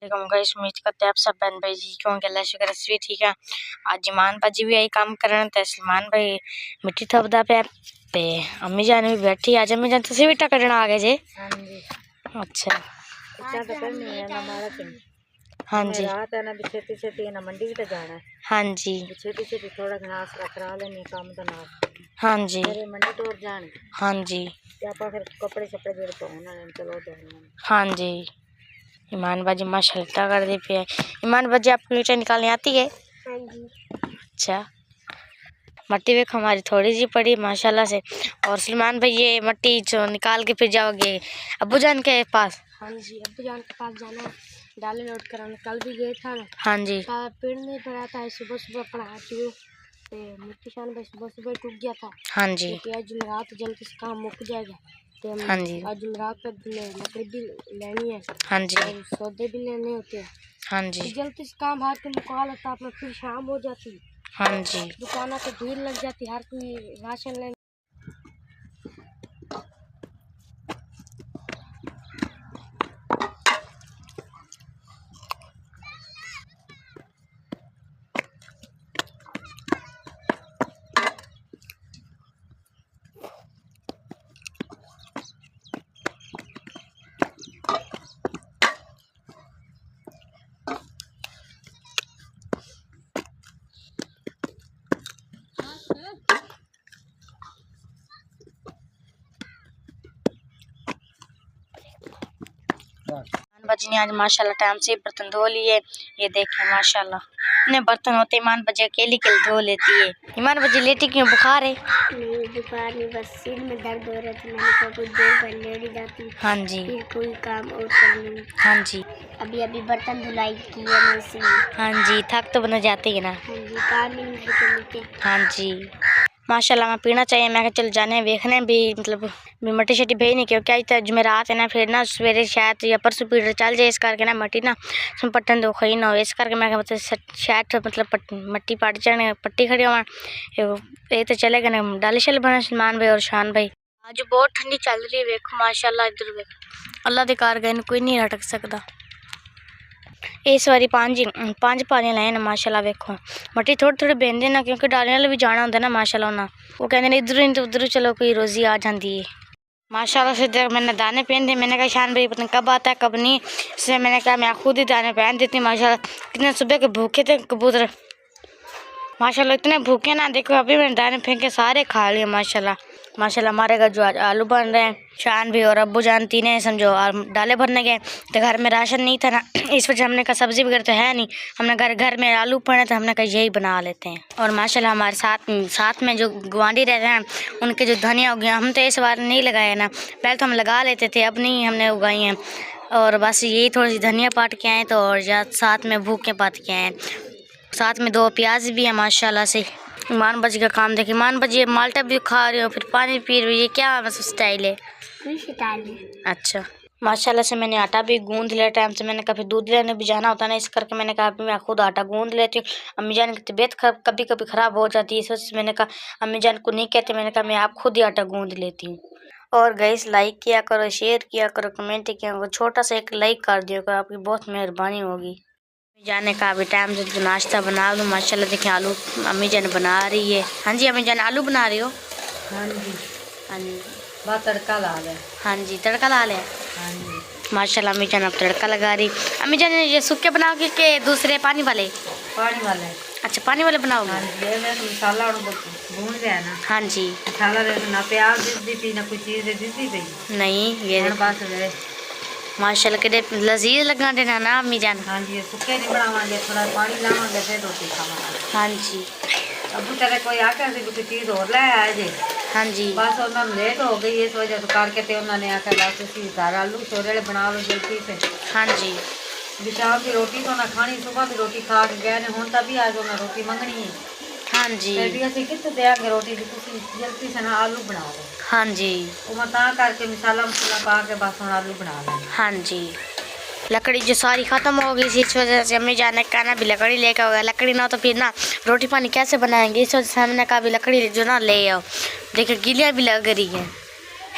Guys उम्मीद करते हैं आप सब बहन भाई जी क्योंकि अल्लाह शुक्र है ठीक है। आज ईमान भाजी भी आई काम करन ते सलमान भाई मिट्टी थपदा पे ते अम्मी जान भी बैठी। आज अम्मी जान तुसी भी टा कटना आ गए जे? हां जी। अच्छा इतना तो करनी है ना मारा के। हां जी रात है ना छेती छेती ना मंडी भी तो जाना है। हां जी छेती छेती थोड़ा घास करा लेनी काम तो ना। हां जी मेरे मंडी तोड़ जाने। हां जी या फिर कपड़े छपड़े जोड़ तो ना चलो तो। हां जी ईमान बाजी माशाल्लाह कर दे पे। ईमान बाजी आपको ईंटें निकालने आती है? हां जी। अच्छा मट्टी भी हमारी थोड़ी सी पड़ी माशाल्लाह से। और सलमान भाई ये मट्टी जो निकाल के फिर जाओगे अब्बू जान के पास? हाँ जी अब्बू जान के पास जाना है डाले लोड कराने। कल भी गए था ना। हाँ जी पेड़ नहीं पड़ा था सुबह सुबह पड़ा मिट्टी शान भाई सुबह सुबह टूट गया था। हाँ जी आज जुमेरात जल्दी से काम मुक जाएगा। तो हाँ जी आज जुमेरात तक लकड़ी भी लेनी है। हाँ जी और सौदे भी लेने होते हैं। हाँ जी तो जल्दी से काम हाथ के मुका लेता अपना फिर शाम हो जाती। हाँ जी दुकाना पे भीड़ लग जाती हर कोई राशन लेने। ईमान बजी ने आज माशाल्लाह टाइम से बर्तन धो लिए। ये देखें माशाल्लाह इतने बर्तन होते ईमान बजी अकेली के धो लेती है। ईमान बजी लेटी क्यों? बुखार है? नहीं बुखार नहीं बस सिर में दर्द हो रहा था। मैंने कहा कुछ देर पहले लेटी जाती। हाँ जी फिर कोई काम और कर लूँ। हाँ जी अभी अभी बर्तन धुलाई की है मैं इसलिए। हाँ जी थक तो बना जाती है ना। हाँ जी काम ही नहीं करते। हाँ जी माशाल्लाह मैं पीना चाहिए। मैं चल जाने देखने भी मतलब भी मट्टी शट्टी भेज नहीं क्योंकि आज तक जुमेरात है ना फिर ना सवेरे शायद या परसों पीड़ चल जाए इस करके ना मट्टी ना पट्टन दो खई ना हो इस करके मैं मतलब शायद मतलब मट्टी पट जाने पट्टी खड़ी हुआ ये तो चलेगा ना डाली शल बना सलमान भाई और शान भाई। आज बहुत ठंडी चल रही है देखो माशाल्लाह इधर देखो अल्लाह के कार गए कोई नहीं हटक सकता। इस बारी पांच पालियां लाए ना माशाल्लाह वेखो मट्टी थोड़ी थोड़ी बेंदे ना क्योंकि डालियां भी जाना होंगे ना माशाल्लाह ना वो कहते इधर ही तो उधर चलो कोई रोजी आ जाती है माशाल्लाह से। जब मैंने दाने पहन दिए मैंने कहा शान भाई पता कब आता है कब नहीं इसलिए मैंने कहा मैं खुद ही दाने पहन देती माशाल्लाह। कितने सुबह के भूखे थे कबूतर माशाल्लाह इतने भूखे ना देखो अभी मैंने दाने फेंके सारे खा लिए माशाल्लाह। माशाल्लाह हमारे घर जो आज आलू बन रहे हैं शान भी और अब्बू जान तीनों समझो डाले भरने गए तो घर में राशन नहीं था ना इस वजह हमने कहा सब्जी वगैरह तो है नहीं हमने घर में आलू पड़े तो हमने कहा यही बना लेते हैं। और माशाल्लाह हमारे साथ में जो गुआंढी रहते हैं उनके जो धनिया उग गया हम तो इस बार नहीं लगाए ना पहले तो हम लगा लेते थे अब नहीं हमने उगाई हैं। और बस यही थोड़ी सी धनिया पाट के आए तो और साथ में भूखे पात के आए साथ में 2 प्याज भी है माशाल्लाह से। ईमान बजी का काम देखिए ईमान बजी माल्टा भी खा रही हो फिर पानी पी रही हो ये क्या मतलब स्टाइल है? अच्छा माशाल्लाह से मैंने आटा भी गूंद लिया टाइम से। मैंने कभी दूध लेने भी जाना होता ना इस करके मैंने कहा मैं खुद आटा गूंद लेती हूँ। अम्मी जान की तबीयत कभी कभी ख़राब हो जाती है इस वजह से मैंने कहा अम्मी जान को नहीं कहते मैंने कहा मैं आप खुद ही आटा गूंद लेती हूँ। और गाइस लाइक किया करो शेयर किया करो कमेंट किया करो छोटा सा एक लाइक कर दिया करो आपकी बहुत मेहरबानी होगी। जाने का अभी टाइम से तो नाश्ता बना लूँ माशाल्लाह देखिए आलू अम्मी जान बना रही है। हाँ जी अम्मी जान आलू बना रही हो? हाँ जी हाँ जी बस तड़का ला ले। हाँ जी तड़का ला लिया। हाँ जी माशाल्लाह अम्मी जान अब तड़का लगा रही। अम्मी जान ये सूखे बनाओगे के दूसरे पानी वाले? पानी वाले। अच्छा पानी वाले बनाओगे? हाँ जी ये मसाला भून गया ना। हाँ जी मसाला ना प्याज दी थी ना कोई चीज़ दी थी नहीं ये बस माशाल्लाह के लजीज लगना देना ना अम्मी जान। हाँ जी सुखे नहीं बनावांगे थोड़ा पानी लावांगे फिर रोटी खावांगे। हाँ जी अबू तेरे कोई आकर कोई चीज़ और ले आए जे। हाँ जी बस उन्होंने लेट हो गई इस वजह से करके तो उन्होंने आकर बस इसी घर आलू छोरे बना लो जल्दी से। हाँ जी शाम की रोटी तो ना खानी सुबह भी रोटी खा के गए ने हुण तभी आज उन्हें रोटी मंगनी है। हाँ जी फिर भी असं कितने देंगे रोटी भी जल्दी से ना आलू बना लो। हाँ जी वो मैं ता करके मसाला पा के बस हम आलू बना लें। हाँ जी लकड़ी जो सारी ख़त्म हो गई थी इस वजह से अम्मी जान ने कहना भी लकड़ी लेकर हो गया लकड़ी ना तो फिर ना रोटी पानी कैसे बनाएंगे इस वजह से हमने कहा भी लकड़ी जो ना ले आओ। देखिए गिलियाँ भी लग रही हैं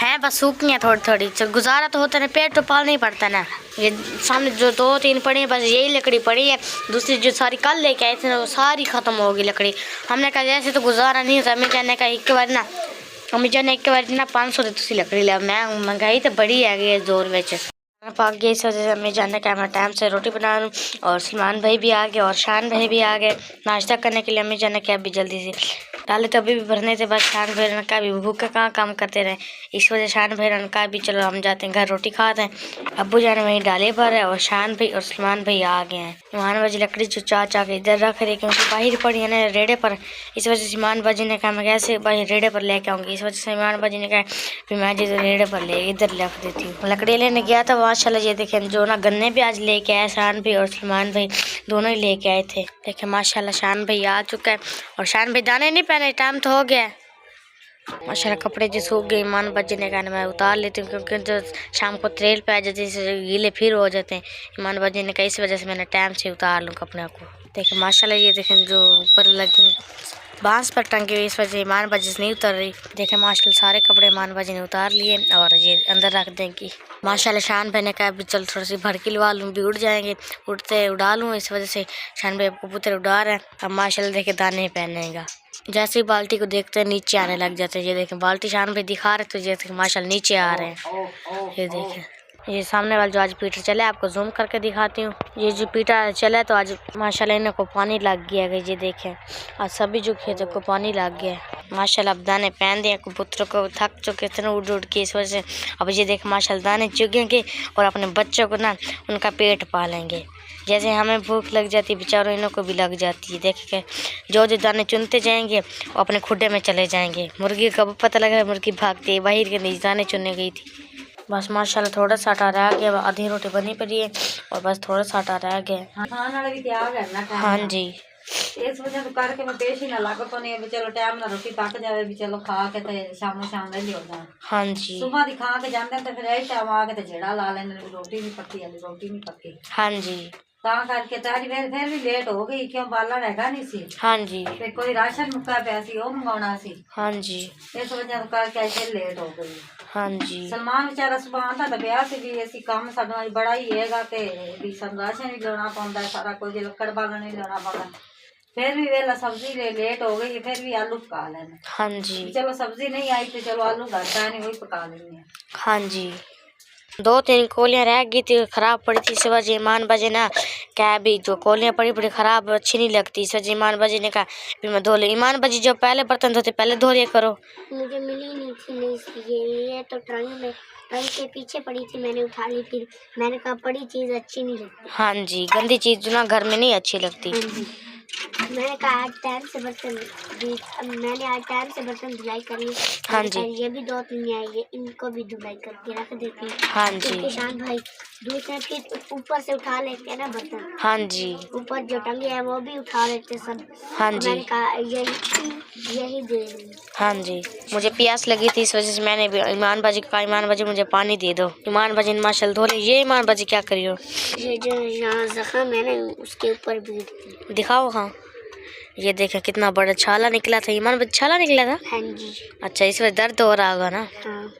हैं बस सूखी हैं थोड़ी थोड़ी, गुजारा तो होता है, पेट तो पालना ही पड़ता है ना। ये सामने जो 2-3 पड़ी हैं बस यही लकड़ी पड़ी है, दूसरी जो सारी कल लेके आए थे ना वो सारी ख़त्म हो गई लकड़ी। हमने कहा जैसे तो गुजारा नहीं होता, अम्मी जान ने कहा एक बार ना 500 दे तुसी लकड़ी ले, मैं महंगाई तो बड़ी है जोर में पाक गई। इस वजह से अम्मी जान ने कहा मैं टाइम से रोटी बना लूँ, और सलमान भाई भी आ गए और शान भाई भी आ गए नाश्ता करने के लिए। अम्मी जान ने कहा अभी जल्दी से डाले तो अभी भी भरने थे, बस शान भाई ने कहा भी भूखे कहाँ काम करते रहे, इस वजह शान भाई ने कहा भी चलो हम जाते हैं घर रोटी खाते हैं। अब्बू जान वहीं डाले भर है और शान भाई और सलमान भाई आ गए हैं। ईमान बाजी लकड़ी जो चाचा के इधर रख रहे क्योंकि बाहर पड़ी है ना रेड़े पर, इस वजह से ईमान बाजी ने कहा मैं कैसे बाहर रेड़े पर लेके आऊँगी, इस वजह से ईमान बाजी ने कहा फिर मैं जी रेड़े पर ले इधर रख देती हूँ। लकड़ी लेने गया था माशाल्लाह, ये देखें जो ना गन्ने भी आज लेके आए, शान भाई और सलमान भाई दोनों ही लेके आए थे। देखें माशाल्लाह शान भाई आ चुका है और शान भाई दाने नहीं पहने, टाइम तो हो गया है। माशाल्लाह कपड़े जो सूख गए ईमान बाजी ने कहा मैं उतार लेती हूँ क्योंकि जो शाम को ट्रेल पे आ जाती है गीले फिर हो जाते हैं। ईमान बाजी ने कहा इस वजह से मैंने टाइम से उतार लूँ कपड़े को। देखें माशाल्लाह ये देखें जो ऊपर लगी बांस पर टंगी हुई, इस वजह से ईमान बाजी से नहीं उतर रही। देखें माशाल्लाह सारे कपड़े ईमान बाजी ने उतार लिए और ये अंदर रख देंगी। माशाल्लाह शान भाई ने कहा अभी चल थोड़ी सी भर के लवा लूँ, भी उड़ जाएंगे, उड़ते उड़ा लूँ, इस वजह से शान भाई कबूतर उड़ा रहे हैं। अब माशाल्लाह देखे दाने पहनेगा, जैसे ही बाल्टी को देखते हैं नीचे आने लग जाते हैं। ये देखें बाल्टी शान भाई दिखा रहे तो जैसे माशाल्लाह नीचे आ रहे हैं। ये देखें ये सामने वाला जो आज पीटर चला है आपको जूम करके दिखाती हूँ। ये जो पीटर चला है तो आज माशाल्लाह इन्हें को पानी लग गया है। ये देखें आज सभी जो खेतों को पानी लग गया है। माशाल्लाह अब दाने पहन दिए कबूतरों को, थक चुके थे ना उड़ उड़ के, इस वजह से अब ये देखें माशाल्लाह दाने चुगेंगे और अपने बच्चों को ना उनका पेट पालेंगे। जैसे हमें भूख लग जाती है बेचारों इन्हों को भी लग जाती है। देखें जो दाने चुनते जाएंगे वो अपने खुड्डे में चले जाएंगे। मुर्गी का पता लगा मुर्गी भागती है, बाहर के नीचे दाने चुनने गई थी। बस माशाल्लाह थोड़ा सा आटा रह गया, आधी रोटी बनी पड़ी है और बस थोड़ा सा आटा रह गया। हाँ जी इस वजह से करके मैं पेश ही ना लागो तो नहीं, चलो टाइम ना रोटी पक जावे भी चलो खा के ते शाम वेली हो जाए। हाँ जी सुबह दी खा के जाते तो फिर यही टाइम आ के झेड़ा ला लेने, रोटी नहीं पक्की अभी रोटी नहीं पक्की। हाँ जी करके तारी फिर भी लेट हो गई क्यों बालन हैगा नहीं सी। हाँ जी फिर कोई राशन मुक्का पिया सी वो मंगाना सी। हाँ जी इस वजह करके ऐसे लेट हो गई। हाँ जी सलमान बेचारा सुबह आता तो ब्याह से भी ऐसी काम साडा बड़ा ही हैगा ते भी राशन भी लेना पौंदा सारा कुछ लकड़ बालन भी लेना पौंदा। फिर भी वेला सब्जी लेट हो गई, फिर भी आलू पका लेने। हाँ जी चलो सब्जी नहीं आई तो चलो आलू घर का नहीं वही पका लेंगे। हाँ जी 2-3 कोलियाँ रह गई थी ख़राब पड़ी थी, इस वजह ईमान बाजी ना क्या भी जो कोलियाँ पड़ी पड़ी ख़राब अच्छी नहीं लगती, इस वजह ईमान बाजी ने कहा फिर मैं धो ले। ईमान बाजी जो पहले बर्तन धोते पहले धो लिया करो। मुझे मिली नहीं थी ये तो ट्रंक के पीछे पड़ी थी, मैंने उठा ली, फिर मैंने कहा पड़ी चीज़ अच्छी नहीं लगती। हाँ जी गंदी चीज़ जो ना घर में नहीं अच्छी लगती। मैंने कहा आज टाइम से बर्तन धुलाई कर ली। हाँ जी ये भी 2-3 आई है, इनको भी धुलाई करके रख देती हूँ। हाँ जी शान भाई दूसरे फिर ऊपर से उठा लेते हैं ना बर्तन। हाँ जी ऊपर जो टंगे है वो भी उठा लेते सब। हाँ जी मैंने कहा यही दे दूँ। हाँ जी मुझे प्यास लगी थी इस वजह से मैंने भी ईमान बाजी को कहा ईमान बाजी मुझे पानी दे दो। ईमान बाजी ने माशाल्लाह धो ले। ये ईमान बाजी क्या करी हो? ये जो यहाँ जख्म है ना उसके ऊपर भी दिखाओ। हाँ ये देखें कितना बड़ा छाला निकला था। ईमान बाजी छाला निकला था? हाँ जी। अच्छा इस वजह दर्द हो रहा होगा ना। हाँ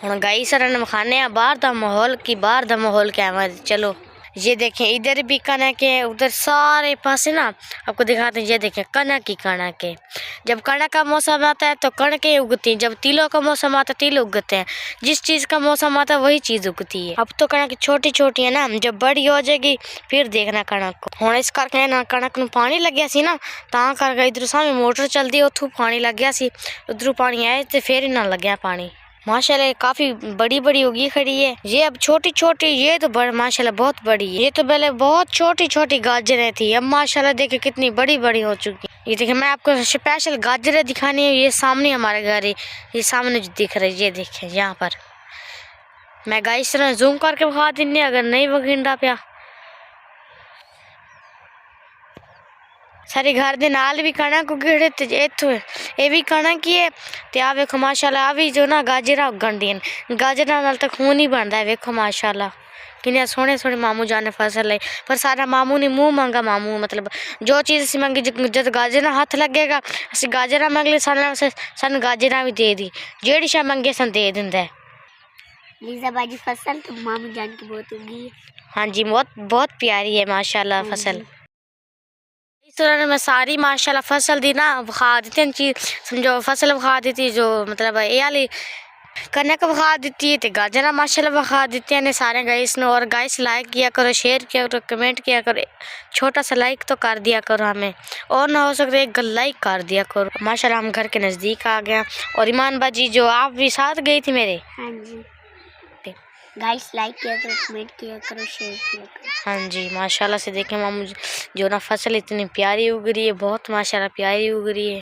हम गई सर खाने बाहर दा माहौल क्या है। चलो ये देखें इधर भी कनक है, उधर सारे पासे ना आपको दिखाते हैं। ये देखें कनक है। जब कनक का मौसम आता है तो कणकें उगती हैं, जब तिलों का मौसम आता है तिल उगते हैं। जिस चीज़ का मौसम आता है वही चीज़ उगती है। अब तो कणक छोटी छोटी है ना, जब बड़ी हो जाएगी फिर देखना कणक को। हम इस करके ना कणक में पानी लग गया सी ना, ता करके इधर सामने मोटर चलती उथू पानी लग गया सी, उधर पानी आए तो फिर ही ना लग गया पानी। माशाल्लाह काफ़ी बड़ी होगी खड़ी है। ये अब छोटी छोटी, ये तो माशाल्लाह बहुत बड़ी है। ये तो पहले बहुत छोटी छोटी गाजरें थी, अब माशाल्लाह देखिए कितनी बड़ी हो चुकी। ये देखिए मैं आपको स्पेशल गाजरें दिखानी है। ये सामने हमारे घर है, ये सामने जो दिख रही है ये देखें यहाँ पर। मैं गाइस तरह जूम करके दिखा देनी अगर नहीं वगिंडा पिया। सारे घर दे नाल भी कणक उगड़े ते इत्थों ये भी कणक ही है ते आ वेखो माशाल्लाह आ भी जो ना गाजरा उगण दी गाजरा नाल तो खून ही बनता है। वेखो माशाल्लाह किन्ने सोहने सोहने मामू जान ने फसल लाई, पर सारा मामू ने मुँह मंगा मामू मतलब जो चीज़ असी मंगी जब गाजरा हाथ लगेगा असी गाजरा मंग ले सन गाजरा भी दे दी, जेड़ी शा मंगे सन दे दिंदा है। लीजा बाजी फसल तो मामू जान की बहुत उगी है। हाँ जी, बहुत बहुत प्यारी है माशाल्लाह फसल। इस तरह मैं सारी माशाल्लाह फसल दी ना विखा देती हैं चीज, समझो फसल विखा देती जो मतलब ये वाली कनक विखा देती है तो गाजर माशाल्लाह विखा देती हैं ने सारे गाइस ने। और गाइस लाइक किया करो, शेयर किया करो, कमेंट किया करो, छोटा सा लाइक तो कर दिया करो हमें, और ना हो सकता एक लाइक कर दिया करो। माशाल्लाह हम घर के नज़दीक आ गया। और ईमान बाजी जो आप भी साथ गई थी मेरे। हाँ जी गाइस, लाइक किया करो, कमेंट किया करो, शेयर किया करो। हाँ जी माशाल्लाह से देखें मामू जो ना फसल इतनी प्यारी उग रही है, बहुत माशाल्लाह प्यारी उग रही है।